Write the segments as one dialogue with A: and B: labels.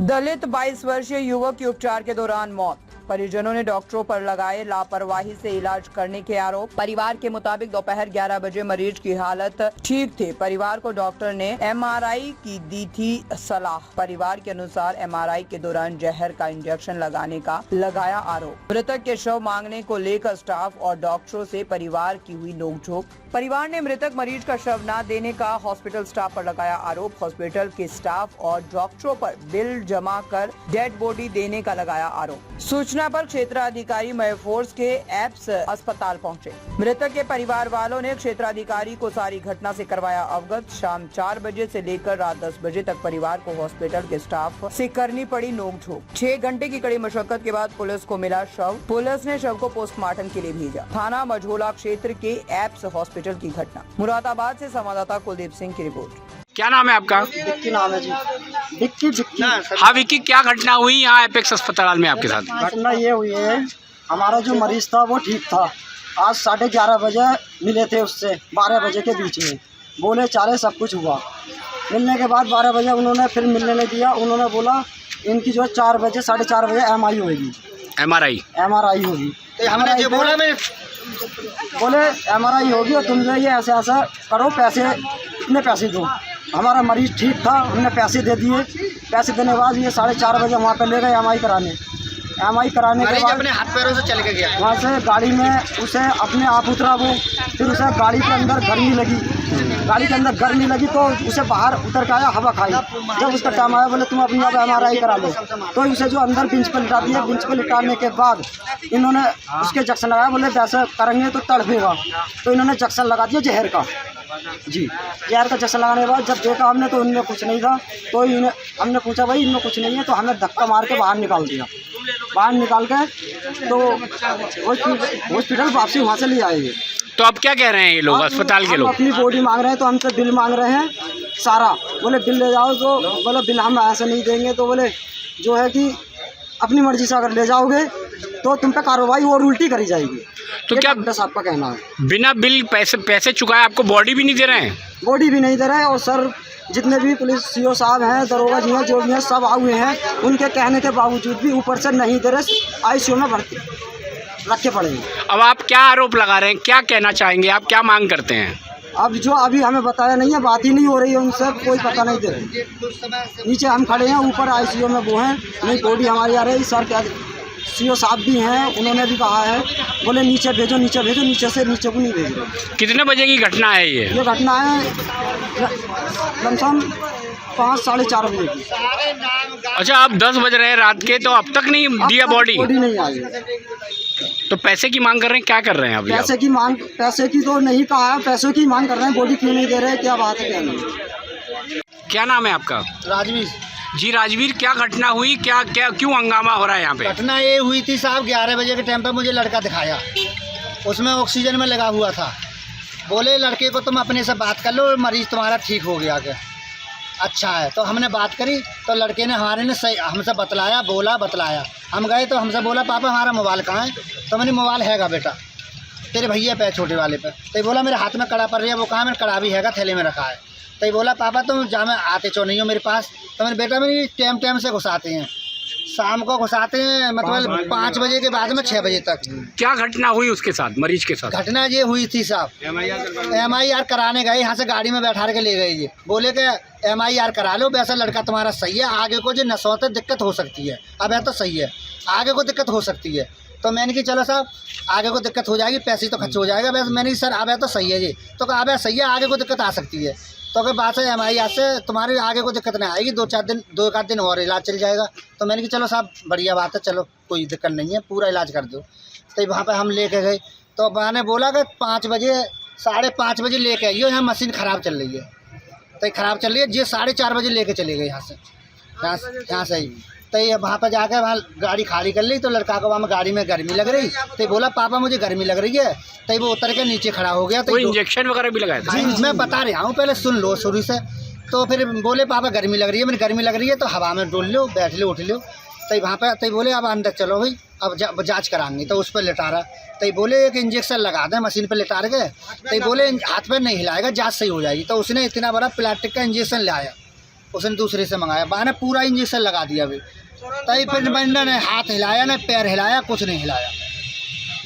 A: दलित 22 वर्षीय युवक की उपचार के दौरान मौत। परिजनों ने डॉक्टरों पर लगाए लापरवाही से इलाज करने के आरोप। परिवार के मुताबिक दोपहर 11 बजे मरीज की हालत ठीक थी। परिवार को डॉक्टर ने एमआरआई की दी थी सलाह। परिवार के अनुसार एमआरआई के दौरान जहर का इंजेक्शन लगाने का लगाया आरोप। मृतक के शव मांगने को लेकर स्टाफ और डॉक्टरों से परिवार की हुई नोकझोंक। परिवार ने मृतक मरीज का शव न देने का हॉस्पिटल स्टाफ पर लगाया आरोप। हॉस्पिटल के स्टाफ और डॉक्टरों पर बिल जमा कर डेड बॉडी देने का लगाया आरोप। सूचना पर क्षेत्राधिकारी महफूज के एप्स अस्पताल पहुंचे। मृतक के परिवार वालों ने क्षेत्राधिकारी को सारी घटना से करवाया अवगत। शाम 4 बजे से लेकर रात 10 बजे तक परिवार को हॉस्पिटल के स्टाफ से करनी पड़ी नोकझोंक। 6 घंटे की कड़ी मशक्कत के बाद पुलिस को मिला शव। पुलिस ने शव को पोस्टमार्टम के लिए भेजा। थाना मझोला क्षेत्र के एप्स हॉस्पिटल की घटना। मुरादाबाद से संवाददाता कुलदीप सिंह की रिपोर्ट।
B: क्या नाम है आपका?
C: विक्की नाम है जी। विक्की।
B: हाँ विक्की, क्या घटना हुई यहाँ एपेक्स अस्पताल में आपके साथ?
C: घटना ये हुई है, हमारा जो मरीज था वो ठीक था। आज 11:30 बजे मिले थे उससे, 12 बजे के बीच में बोले चाले सब कुछ हुआ। मिलने के बाद 12 बजे उन्होंने फिर मिलने नहीं दिया। उन्होंने बोला इनकी जो 4 बजे 4:30 बजे एमआई होगी, एमआरआई होगी।
D: तो हमने जो बोला मैं
C: बोले एमआरआई होगी और तुम जो ये ऐसे ऐसा करो, पैसे इतने पैसे दो। हमारा मरीज ठीक था, हमने पैसे दे दिए। पैसे देने के बाद ये 4:30 बजे वहाँ पे ले गए एमआई कराने के बाद
D: अपने हाथ पैरों से चल के गया।
C: वहाँ से गाड़ी में उसे अपने आप उतरा वो। फिर उसे गाड़ी के अंदर गर्मी लगी तो उसे बाहर उतर के आया, हवा खाई। जब उसका टाइम आया बोले तुम अपनी अब एमआरआई करा लो, तो उसे जो अंदर बेंच पर लिटा दिया। बेंच पर लिटाने के बाद इन्होंने उसके जक्शन लगाया। बोले वैसे करेंगे तो तड़पेगा, तो इन्होंने जक्शन लगा दिया जहर का। जी, जहर का जक्शन लगाने के बाद जब देखा हमने तो इनमें कुछ नहीं था। तो हमने पूछा भाई इनमें कुछ नहीं है, तो हमें धक्का मार के बाहर निकाल दिया। बाहर निकाल के तो हॉस्पिटल वापसी वहाँ से ले आए।
B: तो अब क्या कह रहे हैं ये लोग, अस्पताल के लोग?
C: अपनी बॉडी मांग रहे हैं, तो हमसे बिल मांग रहे हैं सारा। बोले बिल ले जाओ, तो बोले बिल हम ऐसे नहीं देंगे। तो बोले जो है कि अपनी मर्जी से अगर ले जाओगे तो तुम पे कार्रवाई और उल्टी करी जाएगी।
B: तो क्या
C: साहब का कहना है?
B: बिना बिल पैसे चुकाए आपको बॉडी भी नहीं दे रहे हैं?
C: बॉडी भी नहीं दे रहे हैं। और सर जितने भी पुलिस सीओ साहब हैं, दरोगा जी हैं, जो भी हैं, सब आए हुए हैं। उनके कहने के बावजूद भी ऊपर से नहीं दे रहे, आईसीयू में भर्ती रखे पड़े हैं।
B: अब आप क्या आरोप लगा रहे हैं, क्या कहना चाहेंगे, आप क्या मांग करते हैं?
C: अब जो अभी हमें बताया नहीं है, बात ही नहीं हो रही है उनसे, कोई पता नहीं दे रही। नीचे हम खड़े हैं, ऊपर आईसीयू में वो हैं, नहीं बॉडी हमारी आ रही। सर क्या सीओ साहब भी हैं, उन्होंने भी कहा है, बोले नीचे भेजो, नीचे से नीचे को नहीं भेज रहे।
B: कितने बजे की घटना है ये
C: घटना है लमसम 5-4:30 बजे की।
B: अच्छा, अब 10 बज रहे हैं रात के, तो अब तक नहीं दिया बॉडी
C: नहीं आई।
B: तो पैसे की मांग कर रहे हैं, क्या कर रहे हैं अभी?
C: पैसे की तो नहीं कहा है, पैसों की मांग कर रहे हैं। बॉडी क्यों नहीं दे रहे, क्या बात है, क्या नहीं।
B: क्या नाम है आपका?
D: राजवीर
B: जी राजवीर, क्या घटना हुई, क्या क्यों हंगामा हो रहा है यहाँ पे?
D: घटना ये हुई थी साहब, 11 बजे के टाइम पे मुझे लड़का दिखाया, उसमें ऑक्सीजन में लगा हुआ था। बोले लड़के को तुम अपने से बात कर लो, मरीज तुम्हारा ठीक हो गया क्या? अच्छा है। तो हमने बात करी, तो लड़के ने सही हमसे बतलाया। हम गए तो हमसे बोला पापा हमारा मोबाइल कहाँ है? तो मैंने मोबाइल हैगा बेटा तेरे भैया पे, छोटे वाले पे। तो बोला मेरे हाथ में कड़ा पड़ रही है, वो कहाँ? मैंने कड़ा भी हैगा, थैले में रखा है। तो बोला पापा तुम जामे आते चो नहीं हो मेरे पास। तो मेरे बेटा मेरी टाइम से घुसाते हैं, शाम को घुसाते हैं, मतलब 5 बजे के बाद में 6 बजे तक।
B: क्या घटना हुई उसके साथ, मरीज के साथ?
D: घटना ये हुई थी साहब, MIR कराने गए, यहाँ से गाड़ी में बैठा के ले गए। ये बोले कि MIR करा लो, वैसा लड़का तुम्हारा सही है, आगे को जो नसों से दिक्कत हो सकती है। अब है तो सही है, आगे को दिक्कत हो सकती है। तो मैंने कि चलो साहब आगे को दिक्कत हो जाएगी, पैसे तो खर्च हो जाएगा। वैसे मैंने सर अब है तो सही है जी। तो अब है सही है, आगे को दिक्कत आ सकती है। तो अगर बात है MIR से तुम्हारे आगे को दिक्कत नहीं आएगी, 2-4 दिन और इलाज चल जाएगा। तो मैंने कि चलो साहब बढ़िया बात है, चलो कोई दिक्कत नहीं है, पूरा इलाज कर दो। तो वहाँ पे हम लेके गए, तो मैंने बोला कि 5 बजे 5:30 बजे लेके आइए, यहाँ मशीन ख़राब चल रही है। तो ख़राब चल रही है, ये 4:30 बजे लेके चले गए यहाँ से ही। तो ये वहाँ पर जाकर वहाँ गाड़ी खाली कर ली। तो लड़का को वहाँ गाड़ी में गर्मी लग रही, तो बोला पापा मुझे गर्मी लग रही है। तो वो उतर के नीचे खड़ा हो गया। तो
B: इंजेक्शन वगैरह भी लगाया था?
D: जी मैं बता रहा हूँ, पहले सुन लो शुरू से। तो फिर बोले पापा गर्मी लग रही है। मैंने गर्मी लग रही है तो हवा में डोल लो, बैठ लो, उठ लो। तो वहाँ पर तो बोले अब अंदर चलो भाई, अब जाँच कराएंगे। तो उस पर लिटा रहा। तो बोले एक इंजेक्शन लगा दें मशीन पर लिटा के। तो बोले हाथ पैर नहीं हिलाएगा, जाँच सही हो जाएगी। तो उसने इतना बड़ा प्लास्टिक का इंजेक्शन लाया, उसने दूसरे से मंगाया, मैंने पूरा इंजेक्शन लगा दिया अभी। तभी फिर मैंने ने हाथ हिलाया ना पैर हिलाया, कुछ नहीं हिलाया।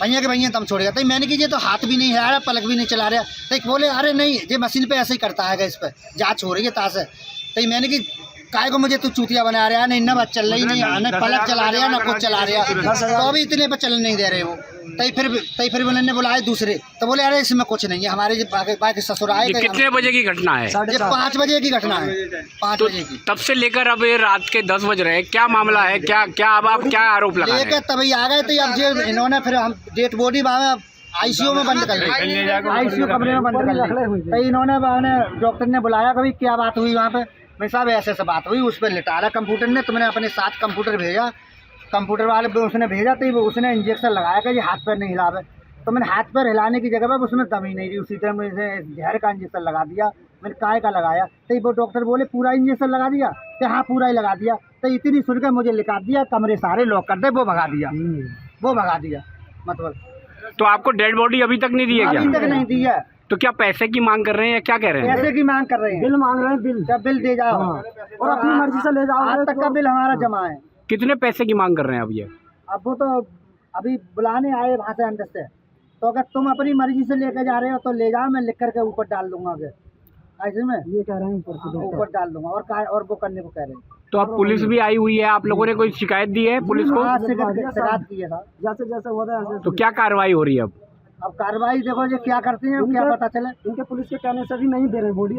D: भैया के भैया तम छोड़ेगा, तभी मैंने कि ये तो हाथ भी नहीं हिला रहा, पलक भी नहीं चला रहा। तभी बोले अरे नहीं, ये मशीन पे ऐसे ही करता है, इस पर जाँच हो रही है ताश है। तभी मैंने कि काय को मुझे तू चूतिया बना रहा है, नहीं ना चल रही नहीं, ना पलक चला रहा ना कुछ चला रहा, तो अभी इतने पर चलने नहीं दे रहे वो। तभी फिर उन्होंने बुलाए दूसरे, तो बोले अरे इसमें कुछ नहीं है, हमारे बाकी ससुर आए।
B: ये कितने बजे की घटना है?
D: ये 5 बजे की घटना है, 5 बजे की।
B: तब से लेकर अब ये रात के 10 बज रहे हैं, क्या मामला है? क्या क्या अब आप क्या आरोप लगा रहे हैं?
D: लेकर तभी आ गए थे। अब जो इन्होंने फिर हम डेड बॉडी आईसीयू में बंद कर ली, आईसीयू कमरे में बंद कर ली। तो इन्होंने डॉक्टर ने बुलाया, कभी क्या बात हुई वहाँ पे, मैं साहब ऐसे बात हुई, उस पर लिटारा कंप्यूटर ने, तुमने अपने साथ कंप्यूटर भेजा, कंप्यूटर वाले पे उसने भेजा, तो उसने इंजेक्शन लगाया कि ये हाथ पैर नहीं हिलावे। तो मैंने हाथ पैर हिलाने की जगह पर उसमें दम ही नहीं रही, उसी टाइम में जहर का इंजेक्शन लगा दिया। मैंने काय का लगाया, तो वो डॉक्टर बोले पूरा इंजेक्शन लगा दिया, तो हाँ पूरा ही लगा दिया। तो इतनी सुनकर मुझे लिखा दिया, कमरे सारे लॉक कर दे, वो भगा दिया, वो भगा दिया। मतलब
B: तो आपको डेड बॉडी अभी तक नहीं दी है?
D: अभी तक नहीं दी है।
B: तो क्या पैसे की मांग कर रहे हैं या क्या कह रहे हैं?
D: पैसे की मांग कर रहे हैं, बिल मांग रहे हैं, बिल जब बिल दे जाओ और अपनी मर्जी से ले जाओ। आज तक का बिल हमारा जमा है।
B: कितने पैसे की मांग कर रहे हैं अब ये?
D: अब वो तो अभी बुलाने आए वहाँ से अंदर से, तो अगर तुम अपनी मर्जी से लेकर जा रहे हो तो ले जाओ, मैं लिख करके ऊपर डाल दूंगा। अगर ऐसे में ये कह रहे हैं ऊपर डाल दूंगा, और वो करने को कह रहे हैं।
B: तो अब पुलिस भी आई हुई है, आप लोगों ने कोई शिकायत दी है पुलिस को?
D: शिकायत की है साहब, जैसे होता है।
B: तो क्या कार्रवाई हो रही है अब?
D: अब कार्रवाई देखो ये क्या करते हैं, क्या पता चले।
C: इनके पुलिस के कहने से भी नहीं दे रहे बॉडी।